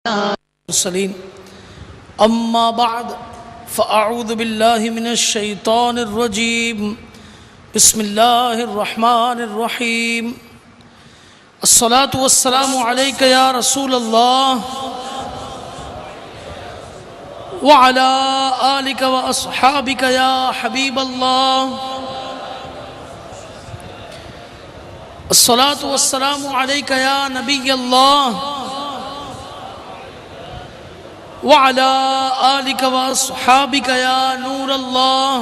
المرسلين أما بعد فأعوذ بالله من الشيطان الرجيم بسم الله الرحمن الرحيم الصلاة والسلام عليك يا رسول الله وعلى آلك وأصحابك يا حبيب الله الصلاة والسلام عليك يا نبي الله وعلى آلك وأصحابك يا نور الله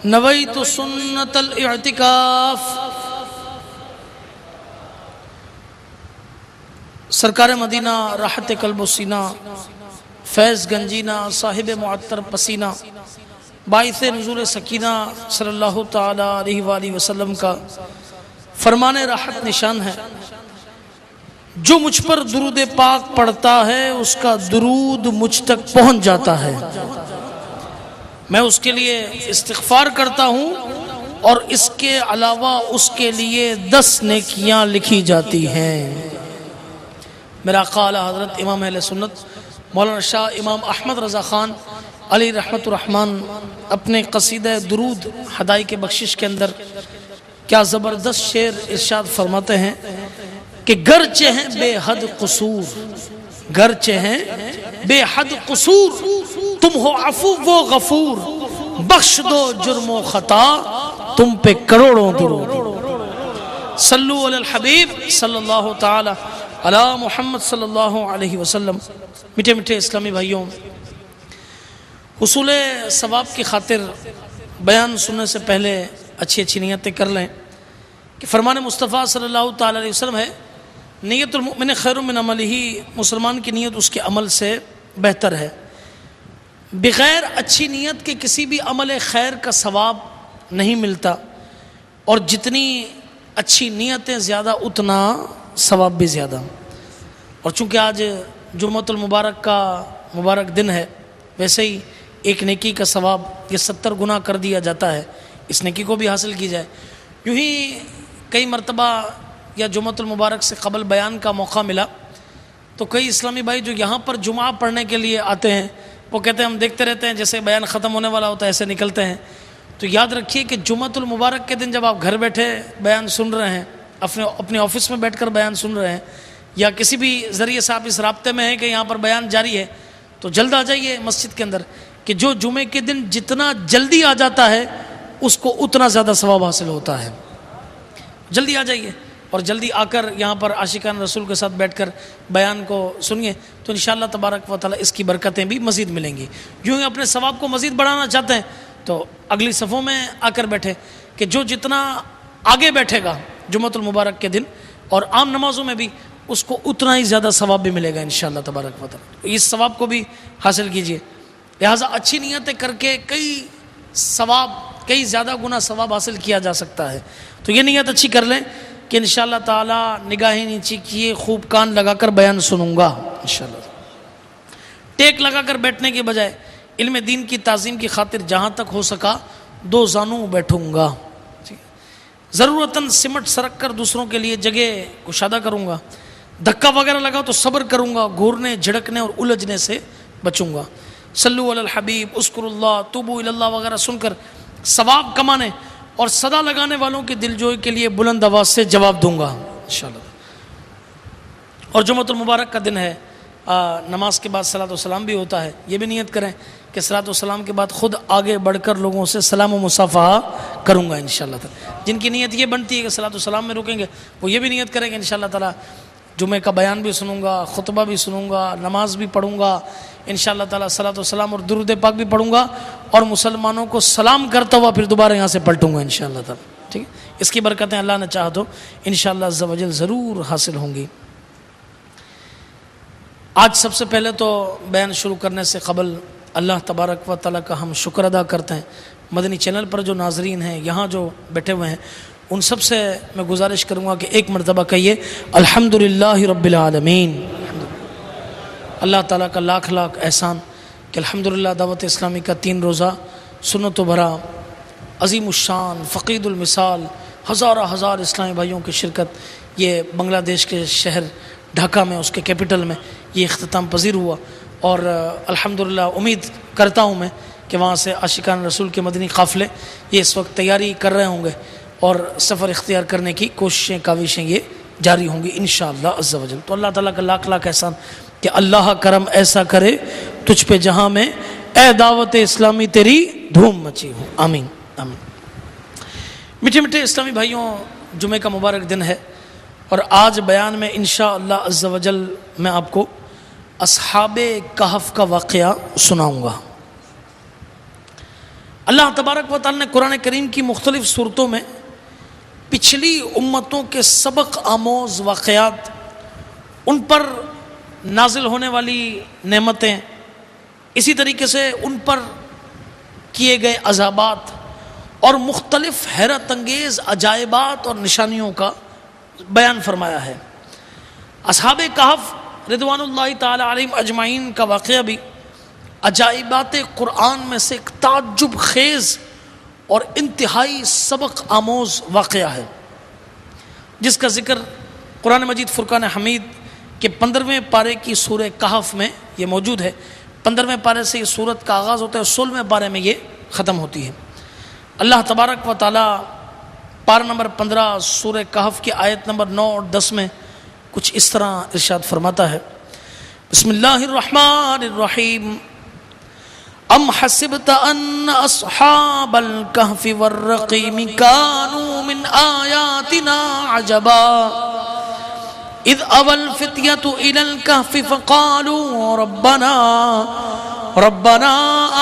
نويت سنة الاعتكاف۔ سرکار مدینہ راحت قلب و سینہ فیض گنجینہ صاحب معطر پسینہ باعث نزول سکینہ صلی اللہ تعالی علیہ وآلہ وسلم کا فرمان راحت نشان ہے، جو مجھ پر درود پاک پڑھتا ہے اس کا درود مجھ تک پہنچ جاتا ہے، میں اس کے لیے استغفار کرتا ہوں اور اس کے علاوہ اس کے لیے 10 نیکیاں لکھی جاتی ہیں۔ میرا قال حضرت امام اہل سنت مولانا شاہ امام احمد رضا خان علی رحمت الرحمن اپنے قصیدہ درود ہدایت بخشش کے اندر کیا زبردست شعر ارشاد فرماتے ہیں کہ گرچہ ہیں بے حد قصور، گرچہ ہیں بے حد قصور، تم ہو عفو و غفور، بخش دو جرم و خطا تم پہ کروڑوں درود۔ صلو علی الحبیب صلی اللہ تعالی علی محمد صلی اللہ علیہ وسلم۔ میٹھے میٹھے اسلامی بھائیوں، حصول ثواب کی خاطر بیان سننے سے پہلے اچھی اچھی نیتیں کر لیں کہ فرمان مصطفیٰ صلی اللہ تعالی علیہ وسلم ہے، نیت المؤمن خیر من عملہ، مسلمان کی نیت اس کے عمل سے بہتر ہے۔ بغیر اچھی نیت کے کسی بھی عمل خیر کا ثواب نہیں ملتا، اور جتنی اچھی نیتیں زیادہ اتنا ثواب بھی زیادہ۔ اور چونکہ آج جمعۃ المبارک کا مبارک دن ہے، ویسے ہی ایک نیکی کا ثواب یہ 70 گنا کر دیا جاتا ہے، اس نیکی کو بھی حاصل کی جائے۔ یوں ہی کئی مرتبہ یا جمعۃ المبارک سے قبل بیان کا موقع ملا تو کئی اسلامی بھائی جو یہاں پر جمعہ پڑھنے کے لیے آتے ہیں وہ کہتے ہیں ہم دیکھتے رہتے ہیں جیسے بیان ختم ہونے والا ہوتا ہے ایسے نکلتے ہیں۔ تو یاد رکھیے کہ جمعۃ المبارک کے دن جب آپ گھر بیٹھے بیان سن رہے ہیں، اپنے آفس میں بیٹھ کر بیان سن رہے ہیں، یا کسی بھی ذریعے سے آپ اس رابطے میں ہیں کہ یہاں پر بیان جاری ہے، تو جلد آ جائیے مسجد کے اندر، کہ جو جمعے کے دن جتنا جلدی آ جاتا ہے اس کو اتنا زیادہ ثواب حاصل ہوتا ہے۔ جلدی آ جائیے اور جلدی آ کر یہاں پر عاشقان رسول کے ساتھ بیٹھ کر بیان کو سنیے، تو انشاءاللہ تبارک و تعالی اس کی برکتیں بھی مزید ملیں گی۔ یوں ہی اپنے ثواب کو مزید بڑھانا چاہتے ہیں تو اگلی صفوں میں آ کر بیٹھے، کہ جو جتنا آگے بیٹھے گا جمعۃ المبارک کے دن اور عام نمازوں میں بھی، اس کو اتنا ہی زیادہ ثواب بھی ملے گا انشاءاللہ تبارک و تعالی۔ اس ثواب کو بھی حاصل کیجئے، لہٰذا اچھی نیتیں کر کے کئی زیادہ گنا ثواب حاصل کیا جا سکتا ہے۔ تو یہ نیت اچھی کر لیں کہ انشاءاللہ تعالی نگاہیں نیچی کیے خوب کان لگا کر بیان سنوں گا انشاءاللہ۔ ٹیک لگا کر بیٹھنے کے بجائے علم دین کی تعظیم کی خاطر جہاں تک ہو سکا 2 زانوں بیٹھوں گا، ضرورتاً سمٹ سرک کر دوسروں کے لیے جگہ کشادہ کروں گا، دھکا وغیرہ لگا تو صبر کروں گا، گھورنے جھڑکنے اور الجھنے سے بچوں گا۔ صلو علی الحبیب، اذکر اللہ، توبو الی اللہ وغیرہ سن کر ثواب کمانے اور صدا لگانے والوں کی دل جوئی کے لیے بلند آواز سے جواب دوں گا انشاءاللہ۔ اور جمعۃ المبارک کا دن ہے، نماز کے بعد صلاۃ و سلام بھی ہوتا ہے، یہ بھی نیت کریں کہ صلاۃ و سلام کے بعد خود آگے بڑھ کر لوگوں سے سلام و مصافحہ کروں گا انشاءاللہ تعالی۔ جن کی نیت یہ بنتی ہے کہ صلاۃ و سلام میں رکیں گے وہ یہ بھی نیت کریں گے انشاءاللہ تعالی جمعے کا بیان بھی سنوں گا، خطبہ بھی سنوں گا، نماز بھی پڑھوں گا انشاءاللہ تعالی، صلاۃ و سلام اور درود پاک بھی پڑھوں گا، اور مسلمانوں کو سلام کرتا ہوا پھر دوبارہ یہاں سے پلٹوں گا انشاءاللہ تعالی۔ ٹھیک ہے، اس کی برکتیں اللہ نے چاہا تو انشاءاللہ عز و جل ضرور حاصل ہوں گی۔ آج سب سے پہلے تو بیان شروع کرنے سے قبل اللہ تبارک و تعالی کا ہم شکر ادا کرتے ہیں۔ مدنی چینل پر جو ناظرین ہیں، یہاں جو بیٹھے ہوئے ہیں، ان سب سے میں گزارش کروں گا کہ ایک مرتبہ کہیے الحمدللہ رب العالمین۔ اللہ تعالیٰ کا لاکھ لاکھ احسان کہ الحمدللہ دعوت اسلامی کا 3 روزہ سنت و بھرا عظیم الشان فقید المثال ہزارہ ہزار اسلامی بھائیوں کی شرکت، یہ بنگلہ دیش کے شہر ڈھاکہ میں، اس کے کیپٹل میں یہ اختتام پذیر ہوا، اور الحمدللہ امید کرتا ہوں میں کہ وہاں سے عاشقان رسول کے مدنی قافلے یہ اس وقت تیاری کر رہے ہوں گے اور سفر اختیار کرنے کی کوششیں کاوشیں یہ جاری ہوں گی انشاءاللہ عز و جل۔ تو اللہ تعالیٰ کا لاکھ لاکھ احسان کہ اللہ کرم ایسا کرے تجھ پہ جہاں میں اے دعوت اسلامی تیری دھوم مچی ہوں، آمین آمین۔ میٹھے میٹھے اسلامی بھائیوں، جمعہ کا مبارک دن ہے، اور آج بیان میں انشاءاللہ عز و جل میں آپ کو اصحاب کہف کا واقعہ سناؤں گا۔ اللہ تبارک و تعالی نے قرآن کریم کی مختلف صورتوں میں پچھلی امتوں کے سبق آموز واقعات، ان پر نازل ہونے والی نعمتیں، اسی طریقے سے ان پر کیے گئے عذابات اور مختلف حیرت انگیز عجائبات اور نشانیوں کا بیان فرمایا ہے۔ اصحاب کہف رضوان اللہ تعالی علیہم اجمعین کا واقعہ بھی عجائبات قرآن میں سے ایک تعجب خیز اور انتہائی سبق آموز واقعہ ہے، جس کا ذکر قرآن مجید فرقان حمید کے 15ویں پارے کی سورہ کہف میں یہ موجود ہے۔ 15ویں پارے سے یہ سورت کا آغاز ہوتا ہے، 16ویں پارے میں یہ ختم ہوتی ہے۔ اللہ تبارک و تعالی پارہ نمبر 15 سورہ کہف کی آیت نمبر 9 اور 10 میں کچھ اس طرح ارشاد فرماتا ہے، بسم اللہ الرحمن الرحیم، ام حسبت ان اصحاب الکہف والرقیم کانوا من آیاتنا عجبا اذ اوى الفتية الى الكهف فقالوا ربنا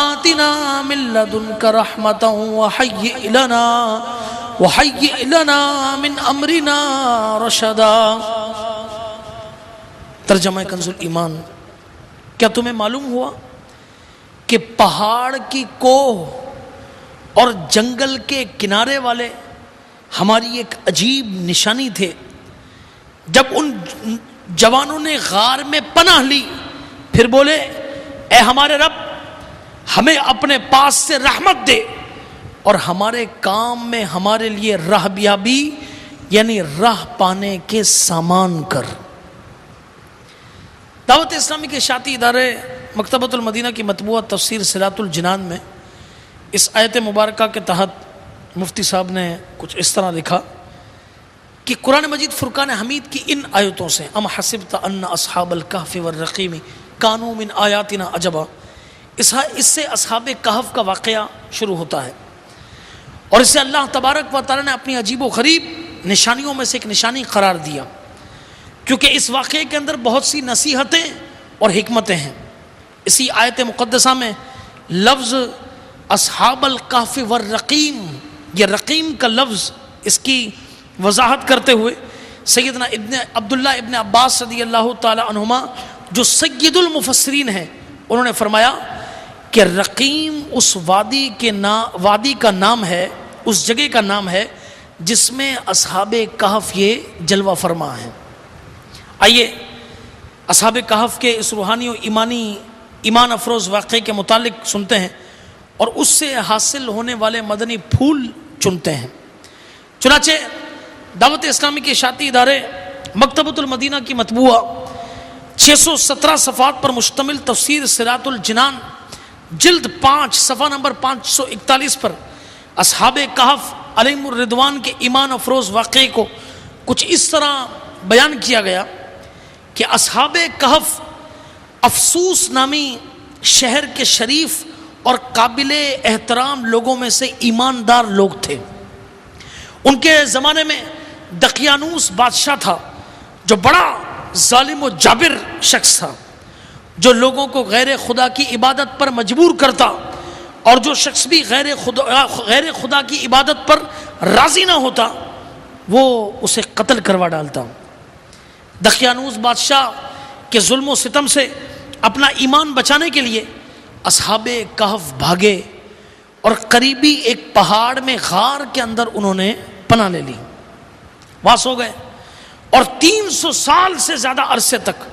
آتنا من لدنك رحمة وهيئ لنا من امرنا رشدا۔ ترجمہ کنز الایمان، کیا تمہیں معلوم ہوا کہ پہاڑ کی کوہ اور جنگل کے کنارے والے ہماری ایک عجیب نشانی تھے؟ جب ان جوانوں نے غار میں پناہ لی، پھر بولے اے ہمارے رب، ہمیں اپنے پاس سے رحمت دے اور ہمارے کام میں ہمارے لیے راہبیابی یعنی راہ پانے کے سامان کر۔ دعوت اسلامی کے اشاعتی ادارے مکتبۃ المدینہ کی مطبوعہ تفسیر صراط الجنان میں اس آیت مبارکہ کے تحت مفتی صاحب نے کچھ اس طرح لکھا کہ قرآن مجید فرقان حمید کی ان آیتوں سے ام حسبت ان اصحاب الکہف والرقیم کانوا من آیاتنا عجبا، اس سے اصحاب کہف کا واقعہ شروع ہوتا ہے، اور اسے اللہ تبارک و تعالی نے اپنی عجیب و غریب نشانیوں میں سے ایک نشانی قرار دیا، کیونکہ اس واقعے کے اندر بہت سی نصیحتیں اور حکمتیں ہیں۔ اسی آیت مقدسہ میں لفظ اصحاب الکہف والرقیم، یہ رقیم کا لفظ، اس کی وضاحت کرتے ہوئے سیدنا عبداللہ ابن عباس رضی اللہ تعالی عنہما جو سید المفسرین ہیں، انہوں نے فرمایا کہ رقیم اس وادی کا نام ہے، اس جگہ کا نام ہے جس میں اصحاب کہف یہ جلوہ فرما ہیں۔ آئیے اصحاب کہف کے اس روحانی و ایمان افروز واقعے کے متعلق سنتے ہیں اور اس سے حاصل ہونے والے مدنی پھول چنتے ہیں۔ چنانچہ دعوت اسلامی کے اشاعتی ادارے مکتبۃ المدینہ کی مطبوعہ 617 صفحات پر مشتمل تفسیر صراط الجنان جلد 5 صفحہ نمبر 541 پر اصحاب کہف علیہم الرضوان کے ایمان افروز واقعے کو کچھ اس طرح بیان کیا گیا کہ اصحاب کہف افسوس نامی شہر کے شریف اور قابل احترام لوگوں میں سے ایماندار لوگ تھے۔ ان کے زمانے میں دقیانوس بادشاہ تھا جو بڑا ظالم و جابر شخص تھا، جو لوگوں کو غیر خدا کی عبادت پر مجبور کرتا، اور جو شخص بھی غیر خدا کی عبادت پر راضی نہ ہوتا وہ اسے قتل کروا ڈالتا۔ دقیانوس بادشاہ کے ظلم و ستم سے اپنا ایمان بچانے کے لیے اصحاب کہف بھاگے اور قریبی ایک پہاڑ میں غار کے اندر انہوں نے پناہ لے لی، وہاں سو گئے، اور 300 سال سے زیادہ عرصے تک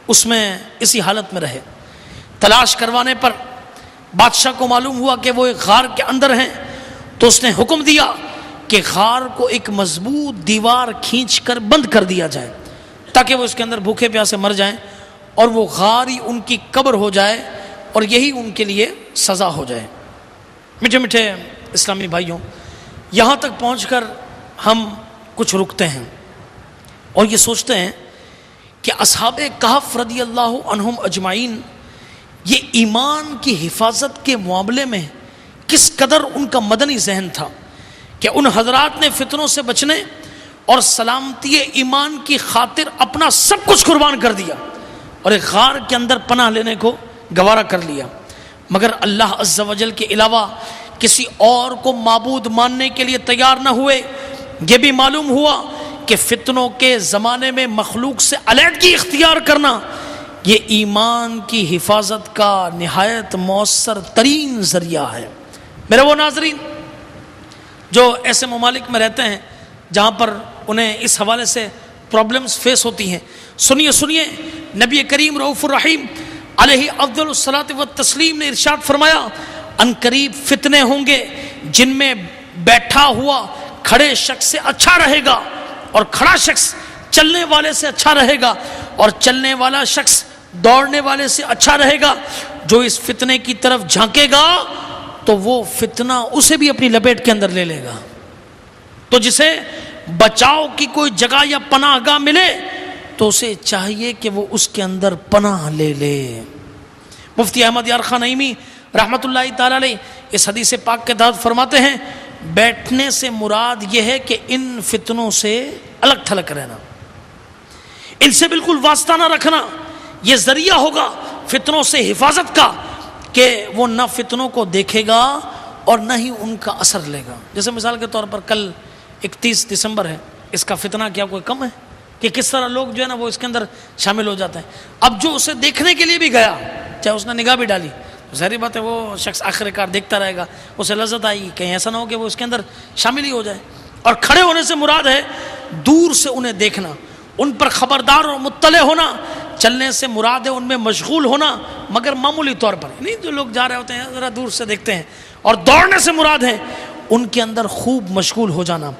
اس میں اسی حالت میں رہے۔ تلاش کروانے پر بادشاہ کو معلوم ہوا کہ وہ ایک غار کے اندر ہیں، تو اس نے حکم دیا کہ غار کو ایک مضبوط دیوار کھینچ کر بند کر دیا جائے تاکہ وہ اس کے اندر بھوکے پیاسے مر جائیں اور وہ غار ہی ان کی قبر ہو جائے اور یہی ان کے لیے سزا ہو جائے۔ میٹھے میٹھے اسلامی بھائیوں، یہاں تک پہنچ کر ہم کچھ رکتے ہیں اور یہ سوچتے ہیں کہ اصحاب کہف رضی اللہ عنہم اجمعین یہ ایمان کی حفاظت کے معاملے میں کس قدر ان کا مدنی ذہن تھا کہ ان حضرات نے فتنوں سے بچنے اور سلامتی ایمان کی خاطر اپنا سب کچھ قربان کر دیا اور ایک غار کے اندر پناہ لینے کو گوارا کر لیا، مگر اللہ عز و جل کے علاوہ کسی اور کو معبود ماننے کے لیے تیار نہ ہوئے۔ یہ بھی معلوم ہوا کہ فتنوں کے زمانے میں مخلوق سے علیحدگی اختیار کرنا یہ ایمان کی حفاظت کا نہایت مؤثر ترین ذریعہ ہے۔ میرے وہ ناظرین جو ایسے ممالک میں رہتے ہیں جہاں پر انہیں اس حوالے سے پرابلمز فیس ہوتی ہیں، سنیے نبی کریم رؤوف الرحیم علیہ افضل الصلاۃ والتسلیم نے ارشاد فرمایا، ان قریب فتنے ہوں گے جن میں بیٹھا ہوا کھڑے شخص سے اچھا رہے گا اور کھڑا شخص چلنے والے سے اچھا رہے گا اور چلنے والا شخص دوڑنے والے سے اچھا رہے گا۔ جو اس فتنے کی طرف جھانکے گا تو وہ فتنہ اسے بھی اپنی لپیٹ کے اندر لے لے گا۔ تو جسے بچاؤ کی کوئی جگہ یا پناہ گاہ ملے تو اسے چاہیے کہ وہ اس کے اندر پناہ لے لے۔ مفتی احمد یار خان نعیمی رحمت اللہ تعالی علیہ اس حدیث پاک کے تحت فرماتے ہیں، بیٹھنے سے مراد یہ ہے کہ ان فتنوں سے الگ تھلگ رہنا، ان سے بالکل واسطہ نہ رکھنا، یہ ذریعہ ہوگا فتنوں سے حفاظت کا کہ وہ نہ فتنوں کو دیکھے گا اور نہ ہی ان کا اثر لے گا۔ جیسے مثال کے طور پر کل 31 دسمبر ہے، اس کا فتنہ کیا کوئی کم ہے کہ کس طرح لوگ جو ہے نا وہ اس کے اندر شامل ہو جاتے ہیں۔ اب جو اسے دیکھنے کے لیے بھی گیا، چاہے اس نے نگاہ بھی ڈالی، ظاہری بات ہے وہ شخص آخر کار دیکھتا رہے گا، اسے لذت آئی، کہیں ایسا نہ ہو کہ وہ اس کے اندر شامل ہی ہو جائے۔ اور کھڑے ہونے سے مراد ہے دور سے انہیں دیکھنا، ان پر خبردار اور مطلع ہونا۔ چلنے سے مراد ہے ان میں مشغول ہونا، مگر معمولی طور پر نہیں، جو لوگ جا رہے ہوتے ہیں ذرا دور سے دیکھتے ہیں۔ اور دوڑنے سے مراد ہے ان کے اندر خوب مشغول ہو جانا۔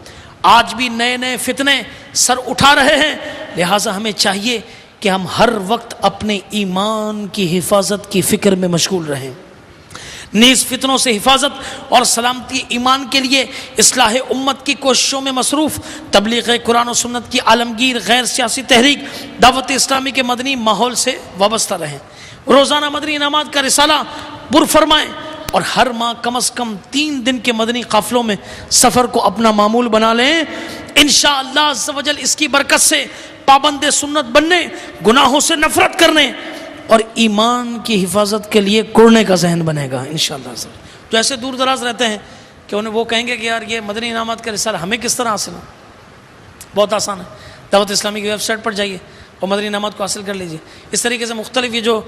آج بھی نئے نئے فتنے سر اٹھا رہے ہیں، لہٰذا ہمیں چاہیے کہ ہم ہر وقت اپنے ایمان کی حفاظت کی فکر میں مشغول رہیں۔ نیز فتنوں سے حفاظت اور سلامتی ایمان کے لیے اصلاح امت کی کوششوں میں مصروف، تبلیغ قرآن و سنت کی عالمگیر غیر سیاسی تحریک، دعوت اسلامی کے مدنی ماحول سے وابستہ رہیں۔ روزانہ مدنی انعامات کا رسالہ پر فرمائیں اور ہر ماہ کم از کم 3 دن کے مدنی قافلوں میں سفر کو اپنا معمول بنا لیں۔ انشاءاللہ عز و جل اس کی برکت سے پابند سنت بننے، گناہوں سے نفرت کرنے اور ایمان کی حفاظت کے لیے کوڑنے کا ذہن بنے گا انشاءاللہ۔ جو ایسے دور دراز رہتے ہیں کہ انہیں وہ کہیں گے کہ یار یہ مدنی انعامات کا رسالہ ہمیں کس طرح حاصل ہو، بہت آسان ہے، دعوت اسلامی کی ویب سائٹ پر جائیے اور مدنی انعامات کو حاصل کر لیجیے۔ اس طریقے سے مختلف یہ جو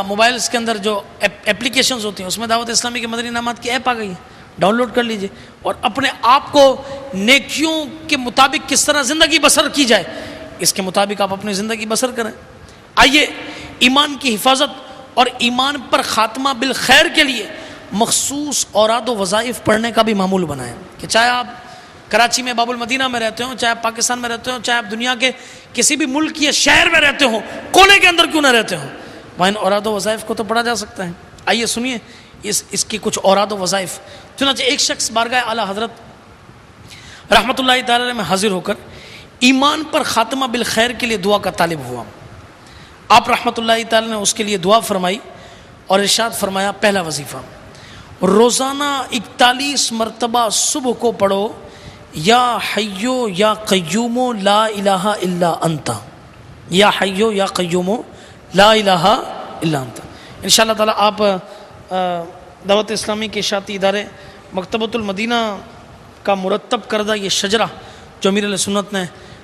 موبائلز کے اندر جو اپلیکیشنز ہوتی ہیں اس میں دعوت اسلامی کے مدنی انعامات کی ایپ آ گئی ہے، ڈاؤن لوڈ کر لیجیے اور اپنے آپ کو نیکیوں کے مطابق کس طرح زندگی بسر کی جائے اس کے مطابق آپ اپنی زندگی بسر کریں۔ آئیے ایمان کی حفاظت اور ایمان پر خاتمہ بالخیر کے لیے مخصوص اوراد و وظائف پڑھنے کا بھی معمول بنائیں کہ چاہے آپ کراچی میں باب المدینہ میں رہتے ہوں، چاہے آپ پاکستان میں رہتے ہوں، چاہے آپ دنیا کے کسی بھی ملک یا شہر میں رہتے ہوں، کونے کے اندر کیوں نہ رہتے ہوں، وہاں ان اوراد و وظائف کو تو پڑھا جا سکتا ہے۔ آئیے سنیے اس کی کچھ اوراد و وظائف۔ چنانچہ ایک شخص بارگاہ اعلیٰ حضرت رحمت اللہ تعالی علیہ میں حاضر ہو کر ایمان پر خاتمہ بالخیر کے لیے دعا کا طالب ہوا۔ آپ رحمت اللہ تعالی نے اس کے لیے دعا فرمائی اور ارشاد فرمایا، پہلا وظیفہ روزانہ 41 مرتبہ صبح کو پڑھو، یا حیو یا قیوم لا الہ الا انت، یا حیو یا قیوم لا الہ الا انت۔ انشاءاللہ تعالی آپ دعوت اسلامی کے اشاعتی ادارے مکتبۃ المدینہ کا مرتب کردہ یہ شجرہ جو امیر علیہ سنت نے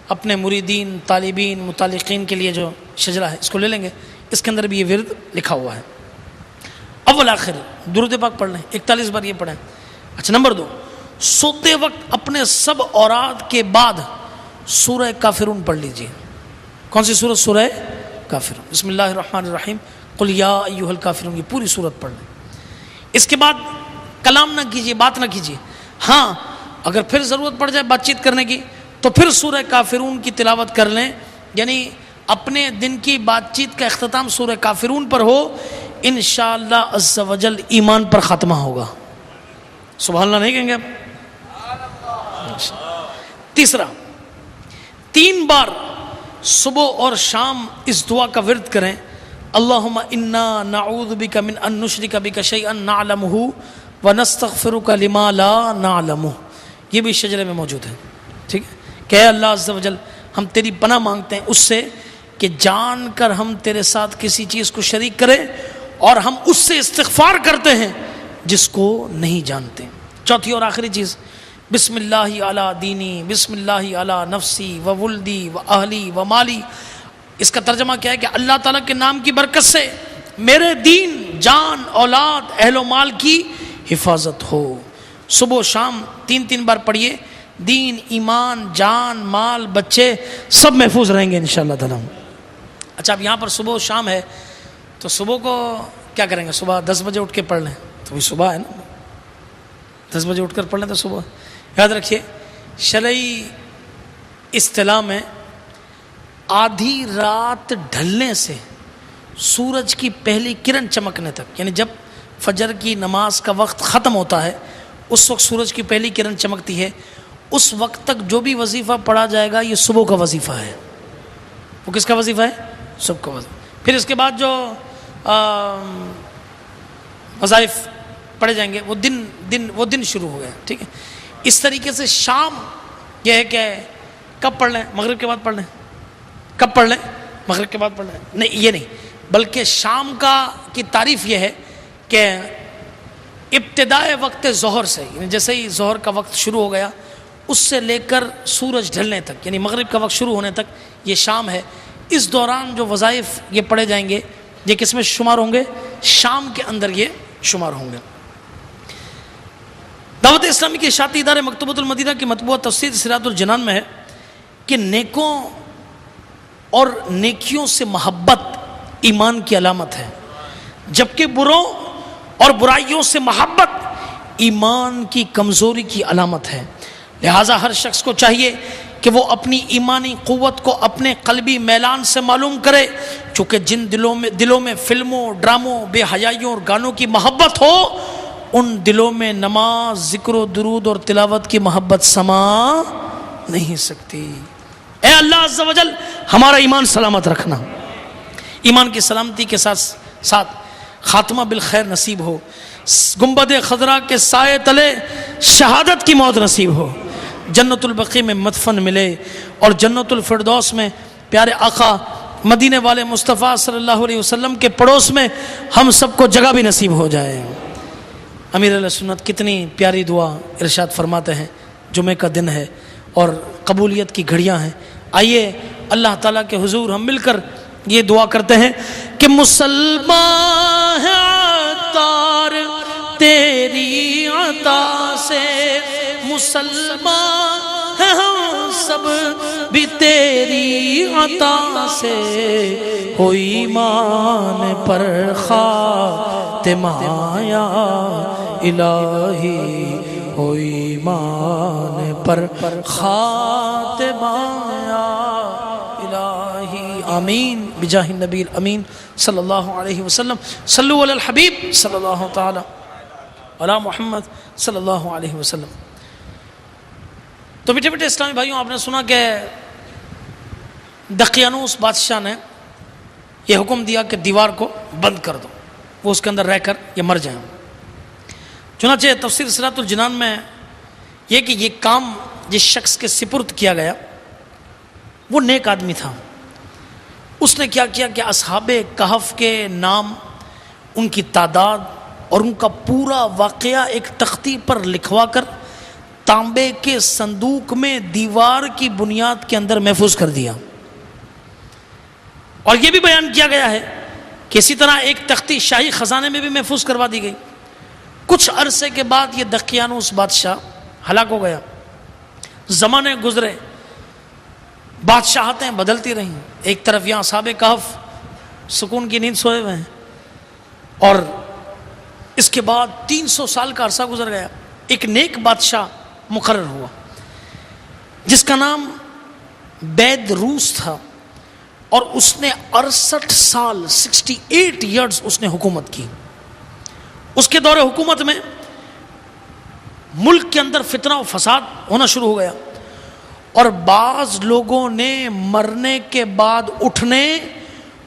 اپنے مریدین، طالبین، متعلقین کے لیے جو شجرہ ہے اس کو لے لیں گے، اس کے اندر بھی یہ ورد لکھا ہوا ہے۔ اول آخر درود پاک پڑھ لیں، 41 بار یہ پڑھیں۔ اچھا، نمبر 2، سوتے وقت اپنے سب اوراد کے بعد سورہ کافرون پڑھ لیجئے۔ کون سی سورت؟ سورہ کافرون۔ بسم اللہ الرحمن الرحیم، قل یا ایھا الکافرون، یہ پوری سورت پڑھ لیں۔ اس کے بعد کلام نہ کیجیے، بات نہ کیجیے، ہاں اگر پھر ضرورت پڑ جائے بات چیت کرنے کی تو پھر سورہ کافرون کی تلاوت کر لیں، یعنی اپنے دن کی بات چیت کا اختتام سورہ کافرون پر ہو، انشاءاللہ عز و جل ایمان پر خاتمہ ہوگا۔ سبحان اللہ نہیں کہیں گے آپ؟ تیسرا، 3 بار صبح اور شام اس دعا کا ورد کریں، اللہم انا نعوذ بک من ان نشرک بک شیئا نعلمہ ونستغفرک لما لا نعلمہ، یہ بھی شجرے میں موجود ہے، ٹھیک ہے کہ اے اللہ عز و جل ہم تیری پناہ مانگتے ہیں اس سے کہ جان کر ہم تیرے ساتھ کسی چیز کو شریک کریں اور ہم اس سے استغفار کرتے ہیں جس کو نہیں جانتے۔ چوتھی اور آخری چیز، بسم اللہ علی دینی، بسم اللہ علی نفسی و ولدی و اہلی و مالی، اس کا ترجمہ کیا ہے کہ اللہ تعالیٰ کے نام کی برکت سے میرے دین، جان، اولاد، اہل و مال کی حفاظت ہو۔ صبح و شام 3 بار پڑھیے، دین، ایمان، جان، مال، بچے سب محفوظ رہیں گے انشاءاللہ تعالیٰ۔ اچھا اب یہاں پر صبح و شام ہے تو صبح کو کیا کریں گے؟ صبح 10 بجے اٹھ کے پڑھ لیں، تو بھی صبح ہے نا، 10 بجے اٹھ کر پڑھ لیں تو صبح۔ یاد رکھیے شرعی اصطلاح میں آدھی رات ڈھلنے سے سورج کی پہلی کرن چمکنے تک، یعنی جب فجر کی نماز کا وقت ختم ہوتا ہے اس وقت سورج کی پہلی کرن چمکتی ہے، اس وقت تک جو بھی وظیفہ پڑھا جائے گا یہ صبح کا وظیفہ ہے۔ وہ کس کا وظیفہ ہے؟ صبح کا وظیفہ۔ پھر اس کے بعد جو وظائف پڑھے جائیں گے وہ دن شروع ہو گئے، ٹھیک ہے۔ اس طریقے سے شام یہ ہے کہ کب پڑھ لیں؟ مغرب کے بعد پڑھ لیں۔ کب پڑھ لیں؟ مغرب کے بعد پڑھ لیں؟ نہیں، یہ نہیں، بلکہ شام کی تعریف یہ ہے کہ ابتدائے وقت ظہر سے، یعنی جیسے ہی ظہر کا وقت شروع ہو گیا اس سے لے کر سورج ڈھلنے تک، یعنی مغرب کا وقت شروع ہونے تک یہ شام ہے۔ اس دوران جو وظائف یہ پڑھے جائیں گے یہ کس میں شمار ہوں گے؟ شام کے اندر یہ شمار ہوں گے۔ دعوت اسلامی کے اشاعتی ادارے مکتبۃ المدینہ کی مطبوعہ تفسیر صراط الجنان میں ہے کہ نیکوں اور نیکیوں سے محبت ایمان کی علامت ہے، جبکہ بروں اور برائیوں سے محبت ایمان کی کمزوری کی علامت ہے۔ لہٰذا ہر شخص کو چاہیے کہ وہ اپنی ایمانی قوت کو اپنے قلبی میلان سے معلوم کرے، چونکہ جن دلوں میں فلموں، ڈراموں، بے حیائیوں اور گانوں کی محبت ہو ان دلوں میں نماز، ذکر و درود اور تلاوت کی محبت سما نہیں سکتی۔ اے اللہ عز و جل ہمارا ایمان سلامت رکھنا، ایمان کی سلامتی کے ساتھ خاتمہ بالخیر نصیب ہو، گنبد خضرا کے سائے تلے شہادت کی موت نصیب ہو، جنت البقیع میں مدفن ملے اور جنت الفردوس میں پیارے آقا مدینے والے مصطفیٰ صلی اللہ علیہ وسلم کے پڑوس میں ہم سب کو جگہ بھی نصیب ہو جائے۔ امیر علیہ سنت کتنی پیاری دعا ارشاد فرماتے ہیں، جمعہ کا دن ہے اور قبولیت کی گھڑیاں ہیں، آئیے اللہ تعالیٰ کے حضور ہم مل کر یہ دعا کرتے ہیں کہ مسلمان ہے عطار تیری عطا سے، مسلمان ہے ہم سب بھی تیری عطا سے، ہو ایمان پر خاتمہ یا الہی، ہو ایمان پر خاتمہ یا الہی، آمین بجاہ النبی الامین صلی اللہ علیہ وسلم۔ صلو علی الحبیب صلی اللہ تعالی علی محمد صلی اللہ علیہ وسلم۔ تو بیٹے اسلامی بھائیوں، آپ نے سنا کہ دقیانوس بادشاہ نے یہ حکم دیا کہ دیوار کو بند کر دو، وہ اس کے اندر رہ کر یہ مر جائیں۔ چنانچہ تفسیر صراط الجنان میں یہ کہ یہ کام جس شخص کے سپرد کیا گیا وہ نیک آدمی تھا، اس نے کیا کیا کہ اصحاب کہف کے نام، ان کی تعداد اور ان کا پورا واقعہ ایک تختی پر لکھوا کر تانبے کے صندوق میں دیوار کی بنیاد کے اندر محفوظ کر دیا۔ اور یہ بھی بیان کیا گیا ہے کہ اسی طرح ایک تختی شاہی خزانے میں بھی محفوظ کروا دی گئی۔ کچھ عرصے کے بعد یہ دقیانوس بادشاہ ہلاک ہو گیا، زمانے گزرے، بادشاہتیں بدلتی رہیں، ایک طرف یہاں اصحاب کہف سکون کی نیند سوئے ہوئے ہیں، اور اس کے بعد 300 سال کا عرصہ گزر گیا، ایک نیک بادشاہ مقرر ہوا، جس کا نام بید روس تھا، اور اس نے 68 سال 68 ایئرز اس نے حکومت کی۔ اس کے دور حکومت میں ملک کے اندر فتنہ و فساد ہونا شروع ہو گیا، اور بعض لوگوں نے مرنے کے بعد اٹھنے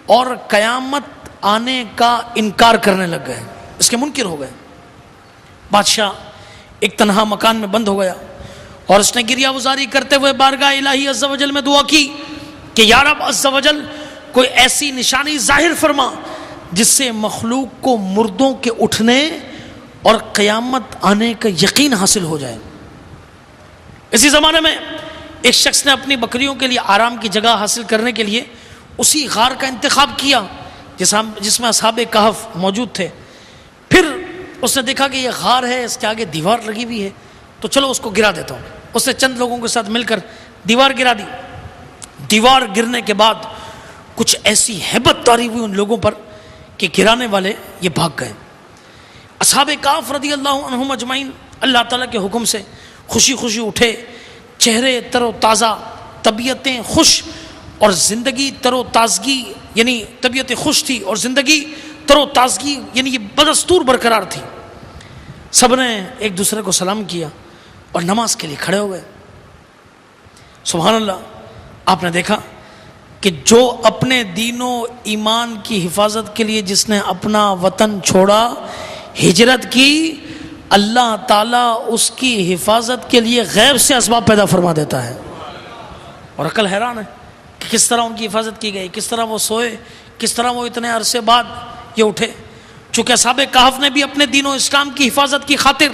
اور قیامت آنے کا انکار کرنے لگ گئے، اس کے منکر ہو گئے۔ بادشاہ ایک تنہا مکان میں بند ہو گیا، اور اس نے گریہ وزاری کرتے ہوئے بارگاہ الہی عز و جل میں دعا کی کہ یا رب عز و جل کوئی ایسی نشانی ظاہر فرما جس سے مخلوق کو مردوں کے اٹھنے اور قیامت آنے کا یقین حاصل ہو جائے۔ اسی زمانے میں ایک شخص نے اپنی بکریوں کے لیے آرام کی جگہ حاصل کرنے کے لیے اسی غار کا انتخاب کیا جس میں اصحاب کہف موجود تھے۔ پھر اس نے دیکھا کہ یہ غار ہے، اس کے آگے دیوار لگی ہوئی ہے، تو چلو اس کو گرا دیتا ہوں۔ اس نے چند لوگوں کے ساتھ مل کر دیوار گرا دی۔ دیوار گرنے کے بعد کچھ ایسی ہیبت طاری ہوئی ان لوگوں پر کہ گرانے والے یہ بھاگ گئے۔ اصحاب کہف رضی اللہ عنہم اجمعین اللہ تعالیٰ کے حکم سے خوشی خوشی اٹھے، چہرے تر و تازہ، طبیعتیں خوش اور زندگی تر و تازگی، یعنی طبیعتیں خوش تھی اور زندگی تر و تازگی یعنی یہ بدستور برقرار تھی۔ سب نے ایک دوسرے کو سلام کیا اور نماز کے لیے کھڑے ہو گئے۔ سبحان اللہ، آپ نے دیکھا کہ جو اپنے دین و ایمان کی حفاظت کے لیے جس نے اپنا وطن چھوڑا، ہجرت کی، اللہ تعالیٰ اس کی حفاظت کے لیے غیب سے اسباب پیدا فرما دیتا ہے۔ اور عقل حیران ہے کہ کس طرح ان کی حفاظت کی گئی، کس طرح وہ سوئے، کس طرح وہ اتنے عرصے بعد یہ اٹھے۔ چونکہ اصحاب کہف نے بھی اپنے دین و اسلام کی حفاظت کی خاطر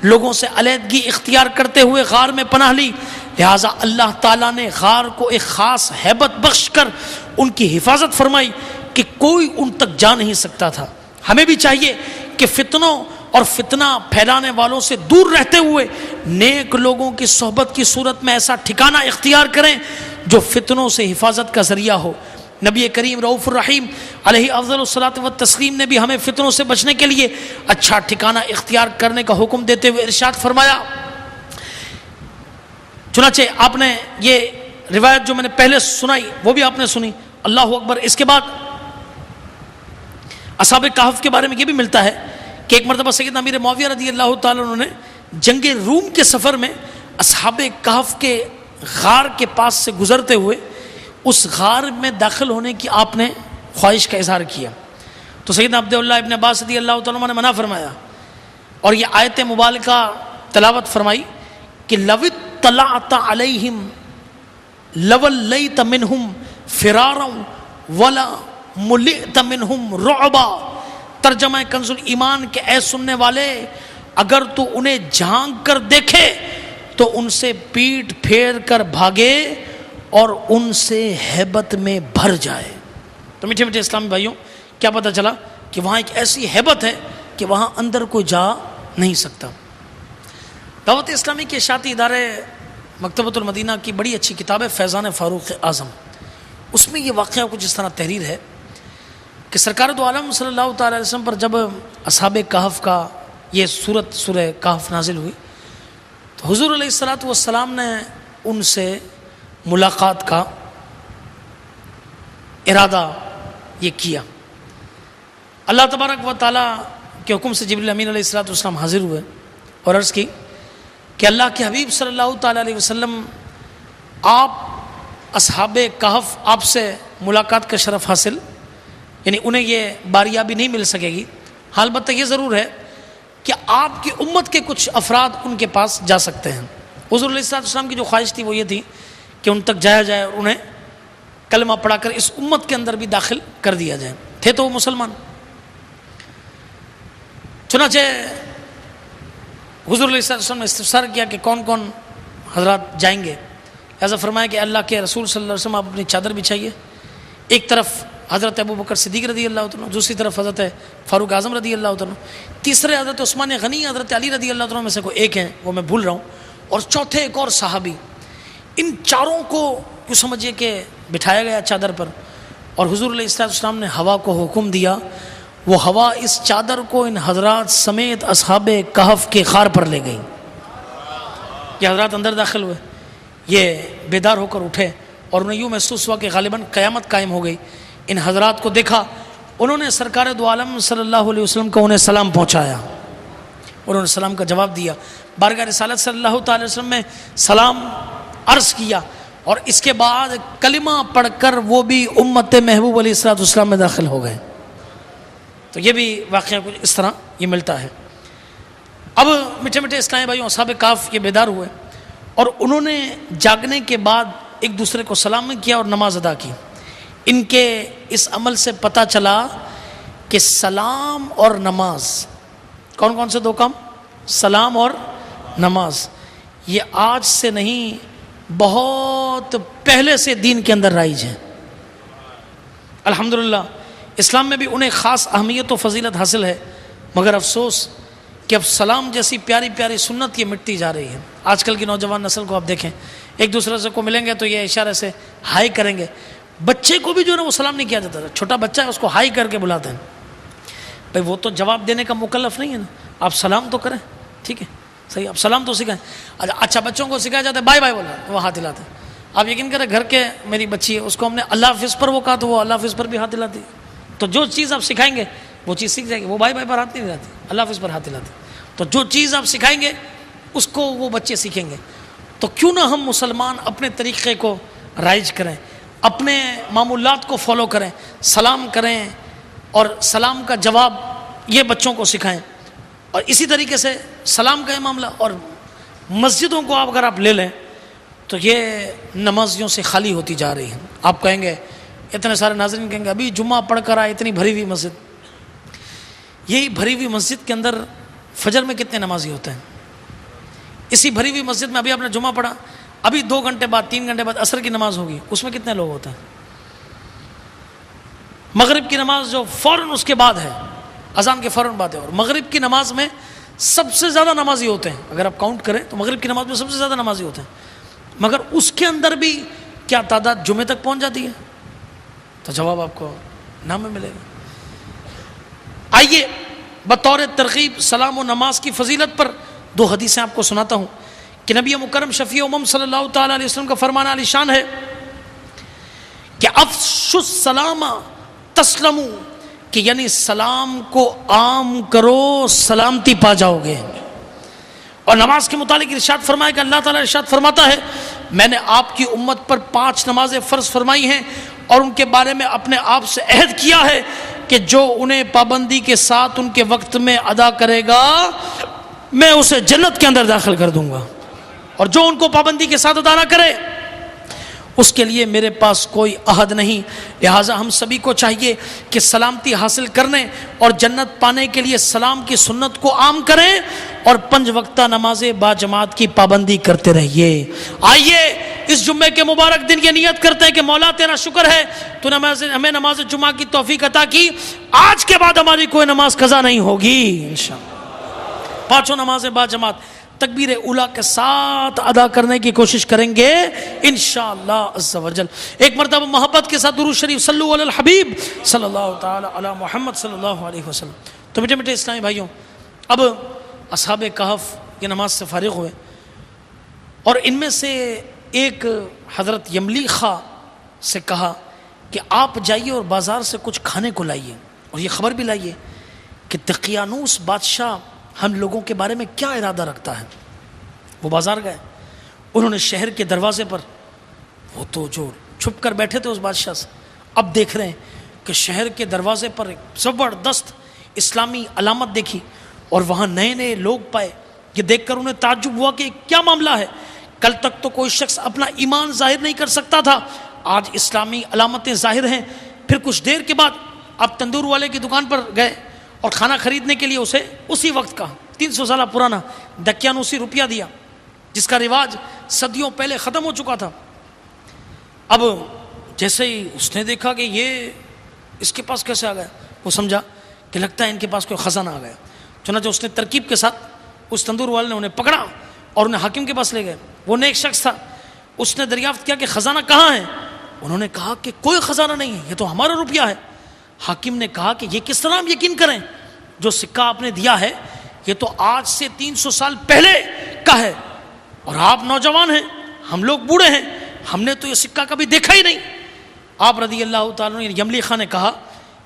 لوگوں سے علیحدگی اختیار کرتے ہوئے غار میں پناہ لی، لہٰذا اللہ تعالیٰ نے غار کو ایک خاص ہیبت بخش کر ان کی حفاظت فرمائی کہ کوئی ان تک جا نہیں سکتا تھا۔ ہمیں بھی چاہیے کہ فتنوں اور فتنہ پھیلانے والوں سے دور رہتے ہوئے نیک لوگوں کی صحبت کی صورت میں ایسا ٹھکانہ اختیار کریں جو فتنوں سے حفاظت کا ذریعہ ہو۔ نبی کریم رؤوف الرحیم علیہ افضل الصلاۃ والتسلیم نے بھی ہمیں فتنوں سے بچنے کے لیے اچھا ٹھکانہ اختیار کرنے کا حکم دیتے ہوئے ارشاد فرمایا۔ چنانچہ آپ نے یہ روایت جو میں نے پہلے سنائی وہ بھی آپ نے سنی، اللہ اکبر۔ اس کے بعد اصحاب کہف کے بارے میں یہ بھی ملتا ہے کہ ایک مرتبہ سیدنا امیر معاویہ رضی اللہ تعالیٰ عنہ نے جنگ روم کے سفر میں اصحاب کہف کے غار کے پاس سے گزرتے ہوئے اس غار میں داخل ہونے کی آپ نے خواہش کا اظہار کیا، تو سیدنا عبداللہ ابن عباس رضی اللہ تعالیٰ عنہ نے منع فرمایا، اور یہ آیت مبارکہ تلاوت فرمائی کہ لو اطلعت علیہم لولیت منہم فرارا ولا ملئت منہم رعبا۔ ترجمہ کنز الایمان کہ اے سننے والے، اگر تو انہیں جھانک کر دیکھے تو ان سے پیٹ پھیر کر بھاگے اور ان سے ہیبت میں بھر جائے۔ تو میٹھے میٹھے اسلامی بھائیوں، کیا پتہ چلا کہ وہاں ایک ایسی ہیبت ہے کہ وہاں اندر کوئی جا نہیں سکتا۔ دعوت اسلامی کے اشاعتی ادارے مکتبۃ المدینہ کی بڑی اچھی کتاب ہے فیضان فاروق اعظم، اس میں یہ واقعہ کچھ اس طرح تحریر ہے کہ سرکار دو عالم صلی اللہ تعالی علیہ وسلم پر جب اصحاب کہف کا یہ سورہ کہف نازل ہوئی تو حضور علیہ الصلوۃ والسلام نے ان سے ملاقات کا ارادہ یہ کیا۔ اللہ تبارک و تعالیٰ کے حکم سے جبریل امین علیہ الصلوۃ والسلام حاضر ہوئے اور عرض کی کہ اللہ کے حبیب صلی اللہ تعالیٰ علیہ وسلم، آپ اصحاب کہف آپ سے ملاقات کا شرف حاصل، یعنی انہیں یہ باریابی نہیں مل سکے گی، ہاں البتہ یہ ضرور ہے کہ آپ کی امت کے کچھ افراد ان کے پاس جا سکتے ہیں۔ حضور علیہ الصلوۃ والسلام کی جو خواہش تھی وہ یہ تھی کہ ان تک جایا جائے اور انہیں کلمہ پڑھا کر اس امت کے اندر بھی داخل کر دیا جائے، تھے تو وہ مسلمان۔ چنانچہ حضور علیہ الصلوۃ والسلام نے استفسار کیا کہ کون کون حضرات جائیں گے، لہٰذا فرمایا کہ اللہ کے رسول صلی اللہ علیہ وسلم آپ اپنی چادر بچھائیے، ایک طرف حضرت ابو بکر صدیق رضی اللہ عنہ، دوسری طرف حضرت فاروق اعظم رضی اللہ عنہ، تیسرے حضرت عثمان غنی، حضرت علی رضی اللہ عنہ میں سے کوئی ایک ہیں، وہ میں بھول رہا ہوں، اور چوتھے ایک اور صحابی۔ ان چاروں کو کیوں سمجھیے کہ بٹھایا گیا چادر پر، اور حضور علیہ السلام نے ہوا کو حکم دیا، وہ ہوا اس چادر کو ان حضرات سمیت اصحاب کہف کے غار پر لے گئی۔ یہ حضرات اندر داخل ہوئے، یہ بیدار ہو کر اٹھے اور انہیں یوں محسوس ہوا کہ غالباً قیامت قائم ہو گئی۔ ان حضرات کو دیکھا، انہوں نے سرکار دو عالم صلی اللہ علیہ وسلم کو انہیں سلام پہنچایا، انہوں نے سلام کا جواب دیا، بارگاہ رسالت صلی اللہ تعالی وسلم میں سلام عرض کیا، اور اس کے بعد کلمہ پڑھ کر وہ بھی امت محبوب علیہ الصلوۃ والسلام میں داخل ہو گئے۔ تو یہ بھی واقعہ کچھ اس طرح یہ ملتا ہے۔ اب میٹھے میٹھے اسلامی بھائیوں، اصحاب کہف یہ بیدار ہوئے اور انہوں نے جاگنے کے بعد ایک دوسرے کو سلام کیا اور نماز ادا کی۔ ان کے اس عمل سے پتہ چلا کہ سلام اور نماز، کون کون سے دو کام؟ سلام اور نماز، یہ آج سے نہیں بہت پہلے سے دین کے اندر رائج ہے۔ الحمدللہ اسلام میں بھی انہیں خاص اہمیت و فضیلت حاصل ہے، مگر افسوس کہ اب سلام جیسی پیاری پیاری سنت یہ مٹتی جا رہی ہے۔ آج کل کی نوجوان نسل کو آپ دیکھیں، ایک دوسرے سے کو ملیں گے تو یہ اشارے سے ہائی کریں گے، بچے کو بھی جو ہے نا وہ سلام نہیں کیا جاتا تھا، چھوٹا بچہ ہے اس کو ہائی کر کے بلاتے ہیں۔ بھائی وہ تو جواب دینے کا مکلف نہیں ہے نا، آپ سلام تو کریں، ٹھیک ہے صحیح، آپ سلام تو سکھائیں۔ اچھا بچوں کو سکھایا جاتا ہے بائے بائے بولا، وہ ہاتھ ہلاتے ہیں۔ آپ یقین کریں گھر کے میری بچی ہے، اس کو ہم نے اللہ حافظ پر وہ کہا تو وہ اللہ حافظ پر بھی ہاتھ ہلاتی ہے۔ تو جو چیز آپ سکھائیں گے وہ چیز سیکھ جائے گی۔ وہ بائے بائے پر ہاتھ نہیں ہلاتی، اللہ حافظ پر ہاتھ ہلاتے۔ تو جو چیز آپ سکھائیں گے اس کو وہ بچے سیکھیں گے۔ تو کیوں نہ ہم مسلمان اپنے طریقے کو رائج کریں، اپنے معمولات کو فالو کریں، سلام کریں اور سلام کا جواب یہ بچوں کو سکھائیں۔ اور اسی طریقے سے سلام کا یہ معاملہ، اور مسجدوں کو اگر آپ لے لیں تو یہ نمازیوں سے خالی ہوتی جا رہی ہیں۔ آپ کہیں گے، اتنے سارے ناظرین کہیں گے ابھی جمعہ پڑھ کر آئے، اتنی بھری ہوئی مسجد، یہی بھری ہوئی مسجد کے اندر فجر میں کتنے نمازی ہوتے ہیں؟ اسی بھری ہوئی مسجد میں ابھی آپ نے جمعہ پڑھا، ابھی 2 گھنٹے بعد 3 گھنٹے بعد عصر کی نماز ہوگی، اس میں کتنے لوگ ہوتے ہیں؟ مغرب کی نماز جو فوراً اس کے بعد ہے، اذان کے فوراً بعد ہے، اور مغرب کی نماز میں سب سے زیادہ نمازی ہوتے ہیں۔ اگر آپ کاؤنٹ کریں تو مغرب کی نماز میں سب سے زیادہ نمازی ہوتے ہیں، مگر اس کے اندر بھی کیا تعداد جمعے تک پہنچ جاتی ہے؟ تو جواب آپ کو نام میں ملے گا۔ آئیے بطور ترغیب سلام و نماز کی فضیلت پر 2 حدیثیں آپ کو سناتا ہوں کہ نبی مکرم شفیع امم صلی اللہ تعالی علیہ وسلم کا فرمان عالی شان ہے کہ افشوا السلام تسلموا، کہ یعنی سلام کو عام کرو سلامتی پا جاؤ گے۔ اور نماز کے متعلق ارشاد فرمایا کہ اللہ تعالیٰ ارشاد فرماتا ہے میں نے آپ کی امت پر 5 نمازیں فرض فرمائی ہیں اور ان کے بارے میں اپنے آپ سے عہد کیا ہے کہ جو انہیں پابندی کے ساتھ ان کے وقت میں ادا کرے گا میں اسے جنت کے اندر داخل کر دوں گا، اور جو ان کو پابندی کے ساتھ ادا نہ کرے اس کے لیے میرے پاس کوئی عہد نہیں۔ لہٰذا ہم سبھی کو چاہیے کہ سلامتی حاصل کرنے اور جنت پانے کے لیے سلام کی سنت کو عام کریں اور 5 وقتہ نمازیں با جماعت کی پابندی کرتے رہیے۔ آئیے اس جمعے کے مبارک دن یہ نیت کرتے ہیں کہ مولا تیرا شکر ہے تو ہمیں نماز جمعہ کی توفیق عطا کی، آج کے بعد ہماری کوئی نماز قضا نہیں ہوگی انشاءاللہ۔ 5 نمازیں با جماعت تکبیر اولیٰ کے ساتھ ادا کرنے کی کوشش کریں گے انشاءاللہ عز و جل۔ ایک مرتبہ محبت کے ساتھ درود شریف صلو علی الحبیب صلی اللہ تعالی علی محمد صلی اللہ علیہ وسلم۔ تو میٹھے میٹھے اسلامی بھائیوں، اب اصحاب کہف یہ نماز سے فارغ ہوئے اور ان میں سے ایک حضرت یملیخا سے کہا کہ آپ جائیے اور بازار سے کچھ کھانے کو لائیے اور یہ خبر بھی لائیے کہ دقیانوس بادشاہ ہم لوگوں کے بارے میں کیا ارادہ رکھتا ہے۔ وہ بازار گئے، انہوں نے شہر کے دروازے پر، وہ تو جو چھپ کر بیٹھے تھے اس بادشاہ سے، اب دیکھ رہے ہیں کہ شہر کے دروازے پر ایک زبردست اسلامی علامت دیکھی اور وہاں نئے نئے لوگ پائے۔ یہ دیکھ کر انہیں تعجب ہوا کہ کیا معاملہ ہے، کل تک تو کوئی شخص اپنا ایمان ظاہر نہیں کر سکتا تھا، آج اسلامی علامتیں ظاہر ہیں۔ پھر کچھ دیر کے بعد آپ تندور والے کی دکان پر گئے اور کھانا خریدنے کے لیے اسے اسی وقت کا 300 سالہ پرانا دقیانوسی روپیہ دیا جس کا رواج صدیوں پہلے ختم ہو چکا تھا۔ اب جیسے ہی اس نے دیکھا کہ یہ اس کے پاس کیسے آ گیا، وہ سمجھا کہ لگتا ہے ان کے پاس کوئی خزانہ آ گیا۔ چنانچہ اس نے ترکیب کے ساتھ اس تندور والے نے انہیں پکڑا اور انہیں حاکم کے پاس لے گئے۔ وہ نیک شخص تھا، اس نے دریافت کیا کہ خزانہ کہاں ہے؟ انہوں نے کہا کہ کوئی خزانہ نہیں ہے، یہ تو ہمارا روپیہ ہے۔ حاکم نے کہا کہ یہ کس طرح ہم یقین کریں، جو سکہ آپ نے دیا ہے یہ تو آج سے 300 سال پہلے کا ہے۔ اور آپ نوجوان ہیں، ہم لوگ بوڑھے ہیں، ہم نے تو یہ سکہ کبھی دیکھا ہی نہیں۔ آپ رضی اللہ تعالیٰ عنہ یملیخا نے کہا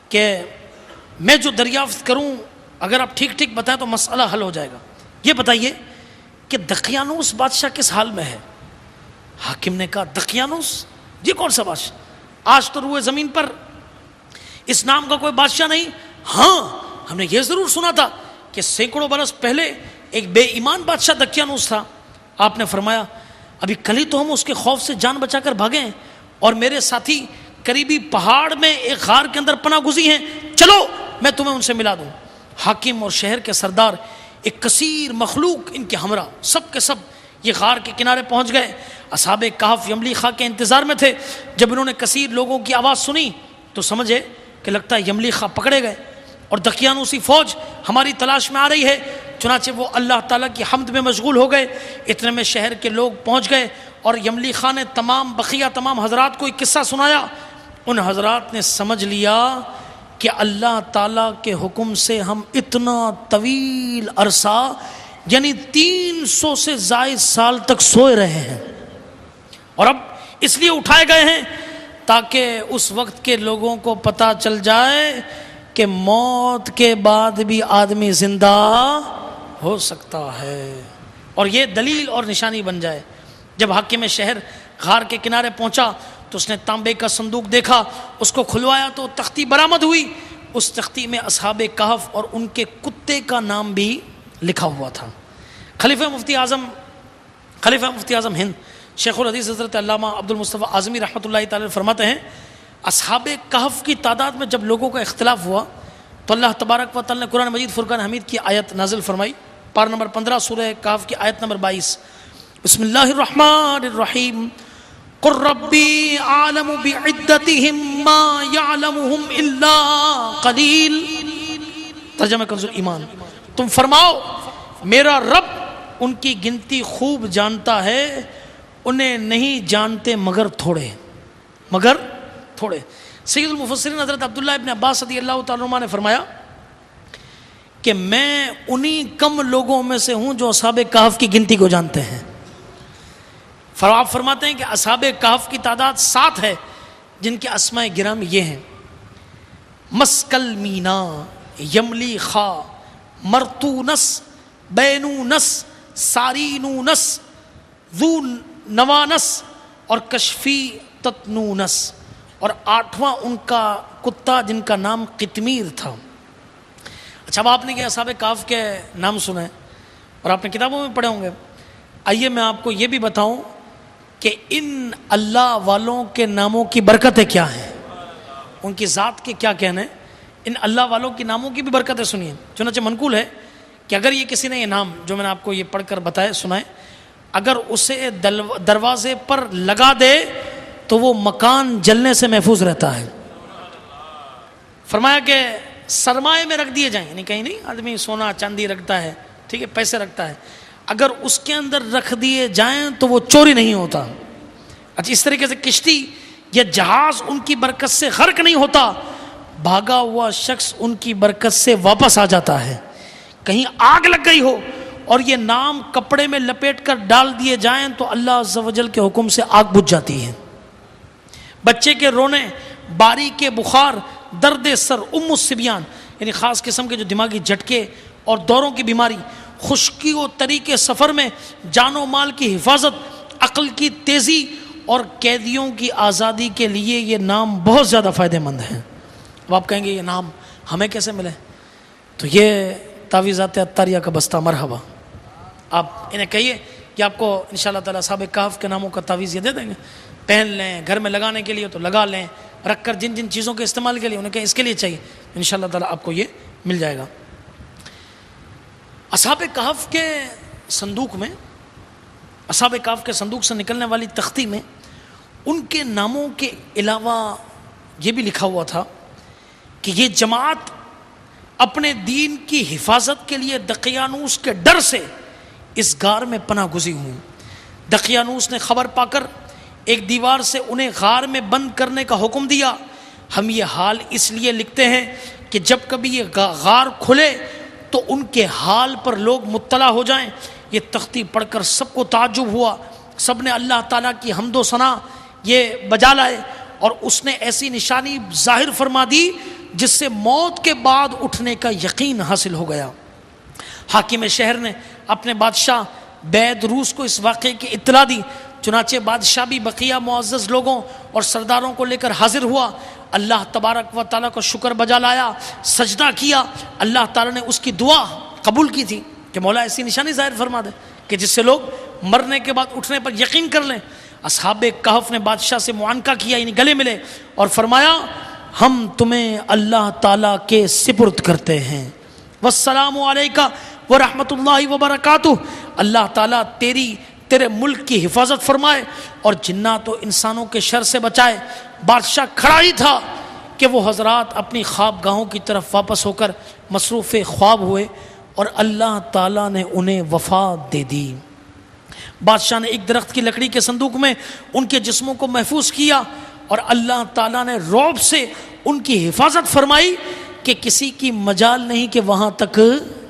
کہ میں جو دریافت کروں اگر آپ ٹھیک ٹھیک بتائیں تو مسئلہ حل ہو جائے گا۔ یہ بتائیے کہ دقیانوس بادشاہ کس حال میں ہے؟ حاکم نے کہا دقیانوس یہ کون سا بادشاہ؟ آج تو روئے زمین پر اس نام کا کوئی بادشاہ نہیں۔ ہاں ہم نے یہ ضرور سنا تھا کہ سینکڑوں برس پہلے ایک بے ایمان بادشاہ دقیانوس تھا۔ آپ نے فرمایا ابھی کل ہی تو ہم اس کے خوف سے جان بچا کر بھاگے ہیں، اور میرے ساتھی قریبی پہاڑ میں ایک غار کے اندر پناہ گزی ہیں، چلو میں تمہیں ان سے ملا دوں۔ حاکم اور شہر کے سردار ایک کثیر مخلوق ان کے ہمراہ سب کے سب یہ غار کے کنارے پہنچ گئے۔ اصحاب کہف یملیخا کے انتظار میں تھے۔ جب انہوں نے کثیر لوگوں کی آواز سنی تو سمجھے کہ لگتا ہے یملیخا پکڑے گئے اور دقیانوسی فوج ہماری تلاش میں آ رہی ہے۔ چنانچہ وہ اللہ تعالیٰ کی حمد میں مشغول ہو گئے۔ اتنے میں شہر کے لوگ پہنچ گئے اور یملیخا نے تمام حضرات کو ایک قصہ سنایا۔ ان حضرات نے سمجھ لیا کہ اللہ تعالیٰ کے حکم سے ہم اتنا طویل عرصہ یعنی 300 سے زائد سال تک سوئے رہے ہیں، اور اب اس لیے اٹھائے گئے ہیں تاکہ اس وقت کے لوگوں کو پتہ چل جائے کہ موت کے بعد بھی آدمی زندہ ہو سکتا ہے، اور یہ دلیل اور نشانی بن جائے۔ جب حاکم شہر غار کے کنارے پہنچا تو اس نے تانبے کا صندوق دیکھا، اس کو کھلوایا تو تختی برآمد ہوئی۔ اس تختی میں اصحاب کہف اور ان کے کتے کا نام بھی لکھا ہوا تھا۔ خلیفہ مفتی اعظم ہند شیخ الحدیث حضرت علامہ عبد المصطفیٰ اعظمی رحمۃ اللہ تعالی فرماتے ہیں اصحاب کہف کی تعداد میں جب لوگوں کا اختلاف ہوا تو اللہ تبارک و تعالی نے قرآن مجید فرقان حمید کی آیت نازل فرمائی، پار نمبر 15 سورہ کہف کی آیت نمبر 22۔ بسم اللہ الرحمن الرحیم قل ربی عالم بعدتہم ما یعلمہم الا قلیل۔ ترجمہ کنز الایمان، تم فرماؤ میرا رب ان کی گنتی خوب جانتا ہے، انہیں نہیں جانتے مگر تھوڑے۔ سید المفسرین حضرت عبداللہ ابن عباس رضی اللہ تعالیٰ عنہ نے فرمایا کہ میں انہی کم لوگوں میں سے ہوں جو اصحاب کہف کی گنتی کو جانتے ہیں۔ آپ فرماتے ہیں کہ اصحاب کہف کی تعداد 7 ہے، جن کے اسماء گرامی یہ ہیں: مسکل مینا، یملیخا، مرتونس، بینونس، سارینونس، ذو نوانس اور کشفی تتنونس، اور 8واں ان کا کتا جن کا نام قطمیر تھا۔ اچھا، اب آپ نے یہ اصحاب کہف کے نام سنے اور آپ نے کتابوں میں پڑھے ہوں گے، آئیے میں آپ کو یہ بھی بتاؤں کہ ان اللہ والوں کے ناموں کی برکتیں کیا ہیں، ان کی ذات کے کیا کہنے۔ ان اللہ والوں کے ناموں کی بھی برکتیں سنیے۔ چنانچہ منقول ہے کہ اگر یہ کسی نے یہ نام جو میں نے آپ کو یہ پڑھ کر بتائے سنائے، اگر اسے دروازے پر لگا دے تو وہ مکان جلنے سے محفوظ رہتا ہے۔ فرمایا کہ سرمائے میں رکھ دیے جائیں، یعنی کہیں نہیں، آدمی سونا چاندی رکھتا ہے، ٹھیک ہے، پیسے رکھتا ہے، اگر اس کے اندر رکھ دیے جائیں تو وہ چوری نہیں ہوتا۔ اچھا، اس طریقے سے کشتی یا جہاز ان کی برکت سے غرق نہیں ہوتا، بھاگا ہوا شخص ان کی برکت سے واپس آ جاتا ہے۔ کہیں آگ لگ گئی ہو اور یہ نام کپڑے میں لپیٹ کر ڈال دیے جائیں تو اللہ عز و جل کے حکم سے آگ بجھ جاتی ہے۔ بچے کے رونے، باری کے بخار، درد سر، الصبیان یعنی خاص قسم کے جو دماغی جھٹکے اور دوروں کی بیماری، خشکی و تری کے سفر میں جان و مال کی حفاظت، عقل کی تیزی اور قیدیوں کی آزادی کے لیے یہ نام بہت زیادہ فائدہ مند ہیں۔ اب آپ کہیں گے یہ نام ہمیں کیسے ملے؟ تو یہ تعویذات عطاریہ کا بستہ مرحبا، آپ انہیں کہیے کہ آپ کو انشاءاللہ تعالیٰ اصحاب کہف کے ناموں کا تعویذ یہ دے دیں گے، پہن لیں، گھر میں لگانے کے لیے تو لگا لیں، رکھ کر جن جن چیزوں کے استعمال کے لیے انہیں کہیں اس کے لیے چاہیے، انشاءاللہ تعالیٰ آپ کو یہ مل جائے گا۔ اصحاب کہف کے صندوق میں، اصحاب کہف کے صندوق سے نکلنے والی تختی میں ان کے ناموں کے علاوہ یہ بھی لکھا ہوا تھا کہ یہ جماعت اپنے دین کی حفاظت کے لیے دقیانوس کے ڈر سے اس غار میں پناہ گزی ہوئی۔ دقیانوس نے خبر پا کر ایک دیوار سے انہیں غار میں بند کرنے کا حکم دیا۔ ہم یہ حال اس لیے لکھتے ہیں کہ جب کبھی یہ غار کھلے تو ان کے حال پر لوگ مطلع ہو جائیں، یہ تختی پڑھ کر سب کو تعجب ہوا، سب نے اللہ تعالیٰ کی حمد و ثنا یہ بجا لائے، اور اس نے ایسی نشانی ظاہر فرما دی جس سے موت کے بعد اٹھنے کا یقین حاصل ہو گیا۔ حاکم شہر نے اپنے بادشاہ بید روس کو اس واقعے کی اطلاع دی، چنانچہ بادشاہ بھی بقیہ معزز لوگوں اور سرداروں کو لے کر حاضر ہوا، اللہ تبارک و تعالیٰ کو شکر بجا لایا، سجدہ کیا۔ اللہ تعالیٰ نے اس کی دعا قبول کی تھی کہ مولا ایسی نشانی ظاہر فرما دے کہ جس سے لوگ مرنے کے بعد اٹھنے پر یقین کر لیں۔ اصحاب کہف نے بادشاہ سے معانقہ کیا، یعنی گلے ملے اور فرمایا ہم تمہیں اللہ تعالیٰ کے سپرد کرتے ہیں، والسلام علیکہ ورحمۃ اللہ وبرکاتہ، اللہ تعالیٰ تیرے ملک کی حفاظت فرمائے اور جنات و انسانوں کے شر سے بچائے۔ بادشاہ کھڑا ہی تھا کہ وہ حضرات اپنی خواب گاہوں کی طرف واپس ہو کر مصروف خواب ہوئے اور اللہ تعالیٰ نے انہیں وفات دے دی۔ بادشاہ نے ایک درخت کی لکڑی کے صندوق میں ان کے جسموں کو محفوظ کیا اور اللہ تعالیٰ نے رعب سے ان کی حفاظت فرمائی کہ کسی کی مجال نہیں کہ وہاں تک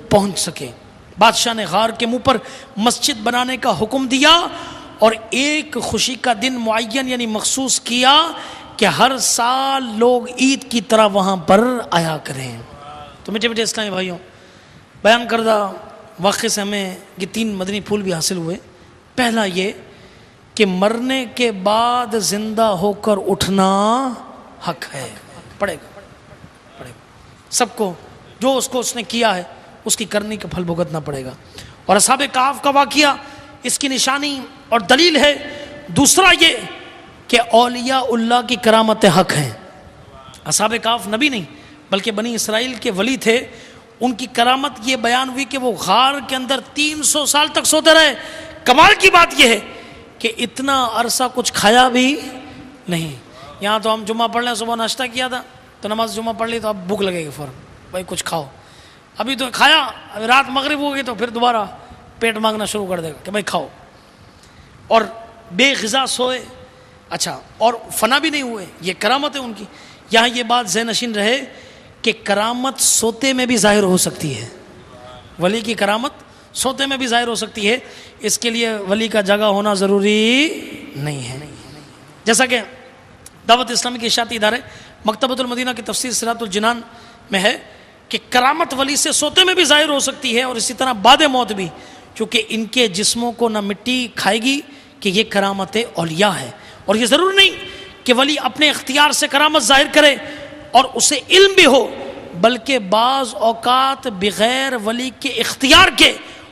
پہنچ سکے۔ بادشاہ نے غار کے منہ پر مسجد بنانے کا حکم دیا اور ایک خوشی کا دن معین یعنی مخصوص کیا کہ ہر سال لوگ عید کی طرح وہاں پر آیا کریں۔ تو میٹھے میٹھے اسلامی بھائیوں، بیان کردہ واقعے سے ہمیں یہ 3 مدنی پھول بھی حاصل ہوئے۔ پہلا یہ کہ مرنے کے بعد زندہ ہو کر اٹھنا حق ہے، پڑے گا سب کو، جو اس نے کیا ہے اس کی کرنی کا پھل بھگتنا پڑے گا۔ اور اصحاب کہف کا واقعہ اس کی نشانی اور دلیل ہے۔ دوسرا یہ کہ اولیاء اللہ کی کرامت حق ہیں۔ اصحاب کہف نبی نہیں بلکہ بنی اسرائیل کے ولی تھے، ان کی کرامت یہ بیان ہوئی کہ وہ غار کے اندر 300 سال تک سوتے رہے۔ کمال کی بات یہ ہے کہ اتنا عرصہ کچھ کھایا بھی نہیں۔ یہاں تو ہم جمعہ پڑھ لیں، صبح ناشتہ کیا تھا تو نماز جمعہ پڑھ لی تو اب بھوک لگے گی فوراً، بھائی کچھ کھاؤ۔ ابھی تو کھایا، ابھی رات مغرب ہوگی تو پھر دوبارہ پیٹ مانگنا شروع کر دے گا کہ بھائی کھاؤ، اور بے غذا سوئے۔ اچھا، اور فنا بھی نہیں ہوئے، یہ کرامت ہے ان کی۔ یہاں یہ بات ذہن نشین رہے کہ کرامت سوتے میں بھی ظاہر ہو سکتی ہے، ولی کی کرامت سوتے میں بھی ظاہر ہو سکتی ہے، اس کے لیے ولی کا جگہ ہونا ضروری نہیں ہے۔ جیسا کہ دعوت اسلامی کے اشاعتی ادارے مکتبۃ المدینہ کی تفسیر صراط الجنان میں ہے کہ کرامت ولی سے سوتے میں بھی ظاہر ہو سکتی ہے، اور اسی طرح بعد موت بھی، کیونکہ ان کے جسموں کو نہ مٹی کھائے گی کہ یہ کرامت اولیاء ہے۔ اور یہ ضرور نہیں کہ ولی اپنے اختیار سے کرامت ظاہر کرے اور اسے علم بھی ہو، بلکہ بعض اوقات بغیر ولی کے اختیار کے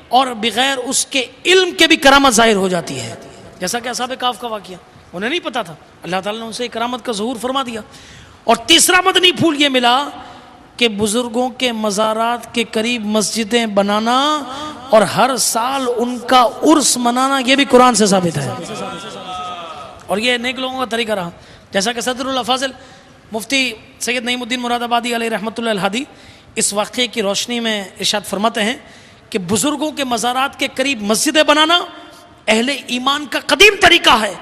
اور بغیر اس کے علم کے بھی کرامت ظاہر ہو جاتی ہے، جیسا کہ اصحاب کہف کا واقعہ، انہیں نہیں پتا تھا، اللہ تعالیٰ نے ان سے کرامت کا ظہور فرما دیا۔ اور تیسرا مدنی پھول یہ ملا کہ بزرگوں کے مزارات کے قریب مسجدیں بنانا اور ہر سال ان کا عرس منانا یہ بھی قرآن سے ثابت ہے، اور یہ نیک لوگوں کا طریقہ رہا۔ جیسا کہ صدر الافاضل مفتی سید نعیم الدین مراد آبادی علیہ رحمۃ اللہ الہادی اس واقعے کی روشنی میں ارشاد فرماتے ہیں کہ بزرگوں کے مزارات کے قریب مسجدیں بنانا اہل ایمان کا قدیم طریقہ ہے،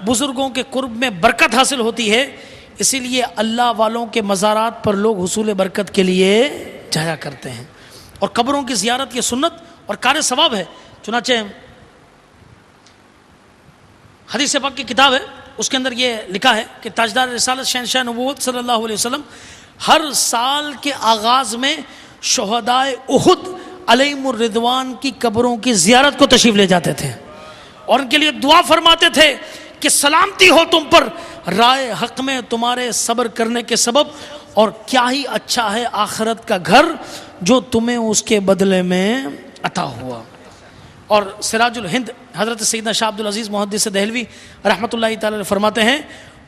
بزرگوں کے قرب میں برکت حاصل ہوتی ہے، اسی لیے اللہ والوں کے مزارات پر لوگ حصول برکت کے لیے جایا کرتے ہیں۔ اور قبروں کی زیارت یہ سنت اور کار ثواب ہے، چنانچہ حدیث پاک کی کتاب ہے، اس کے اندر یہ لکھا ہے کہ تاجدار رسالت شہنشاہ نبوت صلی اللہ علیہ وسلم ہر سال کے آغاز میں شہدائے احد علیہم الرضوان کی قبروں کی زیارت کو تشریف لے جاتے تھے اور ان کے لیے دعا فرماتے تھے کہ سلامتی ہو تم پر رائے حق میں تمہارے صبر کرنے کے سبب، اور کیا ہی اچھا ہے آخرت کا گھر جو تمہیں اس کے بدلے میں عطا ہوا۔ اور سراج الہند حضرت سیدنا شاہ عبدالعزیز محدث دہلوی رحمۃ اللہ تعالی فرماتے ہیں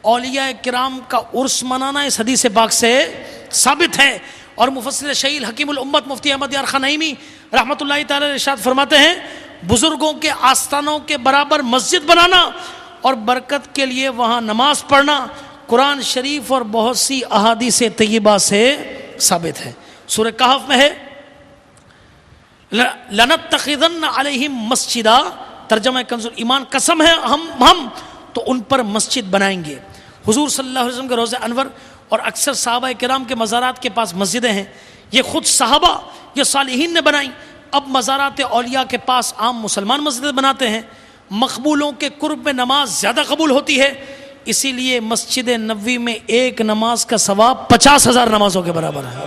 اولیاء کرام کا عرس منانا اس حدیث پاک سے ثابت ہے۔ اور مفسر شہیل حکیم الامت مفتی احمد یار خان نعیمی رحمۃ اللہ تعالی ارشاد فرماتے ہیں بزرگوں کے آستانوں کے برابر مسجد بنانا اور برکت کے لیے وہاں نماز پڑھنا قرآن شریف اور بہت سی احادیث طیبہ سے ثابت ہے۔ سورہ کہف میں ہے لَنَتَّخِذَنَّ عَلَيْهِمْ مَسْجِدًا، ترجمہ کنز ایمان، قسم ہے ہم تو ان پر مسجد بنائیں گے۔ حضور صلی اللہ علیہ وسلم کے روضہ انور اور اکثر صحابہ کرام کے مزارات کے پاس مسجدیں ہیں، یہ خود صحابہ یا صالحین نے بنائیں، اب مزارات اولیاء کے پاس عام مسلمان مسجد بناتے ہیں، مقبولوں کے قرب میں نماز زیادہ قبول ہوتی ہے، اسی لیے مسجد نبوی میں ایک نماز کا ثواب 50,000 نمازوں کے برابر ہے۔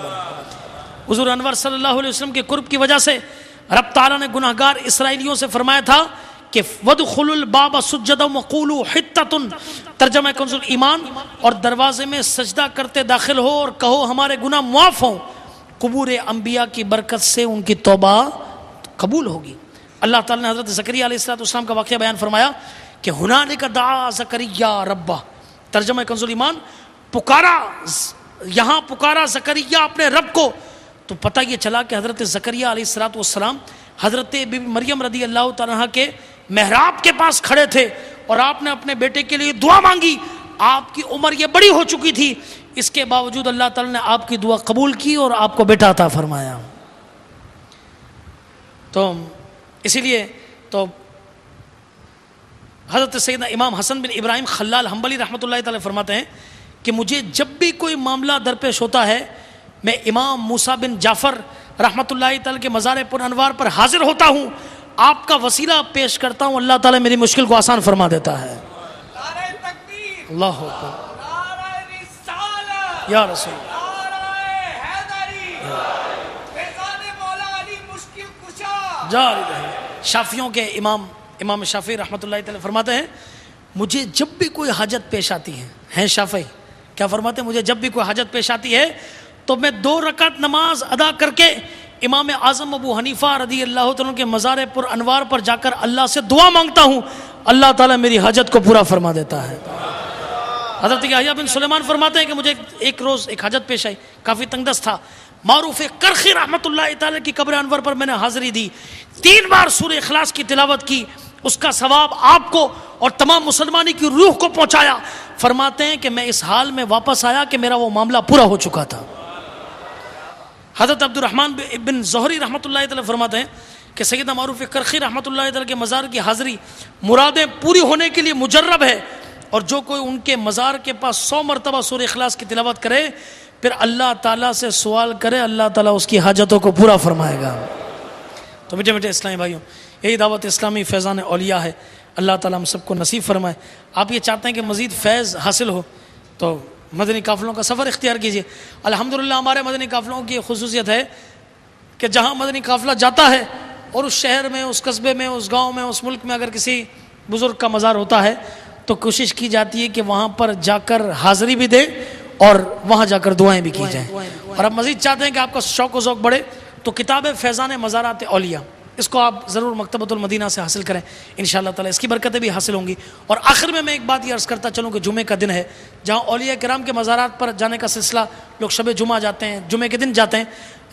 حضور انور صلی اللہ علیہ وسلم کے قرب کی وجہ سے رب تعالیٰ نے گناہگار اسرائیلیوں سے فرمایا تھا کہ وَادْخُلُوا الْبَابَ سُجَّدًا وَقُولُوا حِطَّةٌ، ترجمہ کنز ایمان، اور دروازے میں سجدہ کرتے داخل ہو اور کہو ہمارے گناہ معاف ہوں، قبور انبیاء کی برکت سے ان کی توبہ قبول ہوگی۔ اللہ تعالیٰ نے حضرت زکریا علیہ السلام کا واقعہ بیان فرمایا کہ ہنالک دعا زکریا ربہ، ترجمہ کنز ایمان، یہاں پکارا زکریا اپنے رب کو، تو پتہ یہ چلا کہ حضرت زکریا علیہ السلام حضرت بی بی مریم رضی اللہ تعالیٰ عنہ کے محراب کے پاس کھڑے تھے اور آپ نے اپنے بیٹے کے لیے دعا مانگی۔ آپ کی عمر یہ بڑی ہو چکی تھی، اس کے باوجود اللہ تعالیٰ نے آپ کی دعا قبول کی اور آپ کو بیٹا عطا فرمایا۔ تو اسی لیے تو حضرت سیدنا امام حسن بن ابراہیم خلال حنبلی رحمۃ اللہ تعالی فرماتے ہیں کہ مجھے جب بھی کوئی معاملہ درپیش ہوتا ہے میں امام موسیٰ بن جعفر رحمۃ اللہ تعالی کے مزار پر انوار پر حاضر ہوتا ہوں، آپ کا وسیلہ پیش کرتا ہوں، اللہ تعالیٰ میری مشکل کو آسان فرما دیتا ہے۔ اللہ اکبر، یا رسول جاری رہے۔ شافیوں کے امام شافعی رحمۃ اللہ تعالی فرماتے ہیں مجھے جب بھی کوئی حاجت پیش آتی ہے شافعی کیا فرماتے ہیں، مجھے جب بھی کوئی حاجت پیش آتی ہے تو میں 2 رکعت نماز ادا کر کے امام اعظم ابو حنیفہ رضی اللہ تعالیٰ کے مزار پر انوار پر جا کر اللہ سے دعا مانگتا ہوں، اللہ تعالیٰ میری حاجت کو پورا فرما دیتا ہے۔ حضرت یحییٰ بن سلیمان فرماتے ہیں کہ مجھے ایک روز ایک حاجت پیش آئی، کافی تنگ دست تھا، معروف کرخی رحمۃ اللہ تعالی کی قبر انور پر میں نے حاضری دی، 3 بار سورہ اخلاص کی تلاوت کی، اس کا ثواب آپ کو اور تمام مسلمانی کی روح کو پہنچایا۔ فرماتے ہیں کہ میں اس حال میں واپس آیا کہ میرا وہ معاملہ پورا ہو چکا تھا۔ حضرت عبد الرحمن بن زہری رحمۃ اللہ تعالی فرماتے ہیں کہ سیدنا معروف کرخی رحمۃ اللہ تعالی کے مزار کی حاضری مرادیں پوری ہونے کے لیے مجرب ہے، اور جو کوئی ان کے مزار کے پاس 100 مرتبہ سورہ اخلاص کی تلاوت کرے پھر اللہ تعالیٰ سے سوال کرے، اللہ تعالیٰ اس کی حاجتوں کو پورا فرمائے گا۔ تو میٹھے میٹھے اسلامی بھائیوں، یہی دعوت اسلامی فیضان اولیاء ہے، اللہ تعالیٰ ہم سب کو نصیب فرمائے۔ آپ یہ چاہتے ہیں کہ مزید فیض حاصل ہو تو مدنی قافلوں کا سفر اختیار کیجیے۔ الحمدللہ ہمارے مدنی قافلوں کی خصوصیت ہے کہ جہاں مدنی قافلہ جاتا ہے اور اس شہر میں، اس قصبے میں، اس گاؤں میں، اس ملک میں اگر کسی بزرگ کا مزار ہوتا ہے تو کوشش کی جاتی ہے کہ وہاں پر جا کر حاضری بھی دے اور وہاں جا کر دعائیں بھی کی جائیں۔ اور آپ مزید چاہتے ہیں کہ آپ کا شوق و ذوق بڑھے تو کتاب فیضان مزارات اولیاء اس کو آپ ضرور مکتبۃ المدینہ سے حاصل کریں، انشاءاللہ تعالی اس کی برکتیں بھی حاصل ہوں گی۔ اور آخر میں ایک بات یہ عرض کرتا چلوں کہ جمعے کا دن ہے جہاں اولیاء کرام کے مزارات پر جانے کا سلسلہ لوگ شب جمعہ جاتے ہیں، جمعے کے دن جاتے ہیں،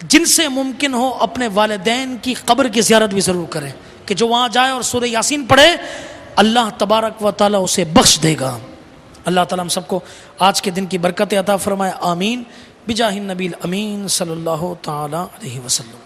جن سے ممکن ہو اپنے والدین کی قبر کی زیارت بھی ضرور کریں کہ جو وہاں جائے اور سورہ یاسین پڑھے، اللہ تبارک و تعالی اسے بخش دے گا۔ اللہ تعالیٰ ہم سب کو آج کے دن کی برکت عطا فرمائے، آمین، بجاہ النبی الامین صلی اللہ تعالی علیہ وسلم۔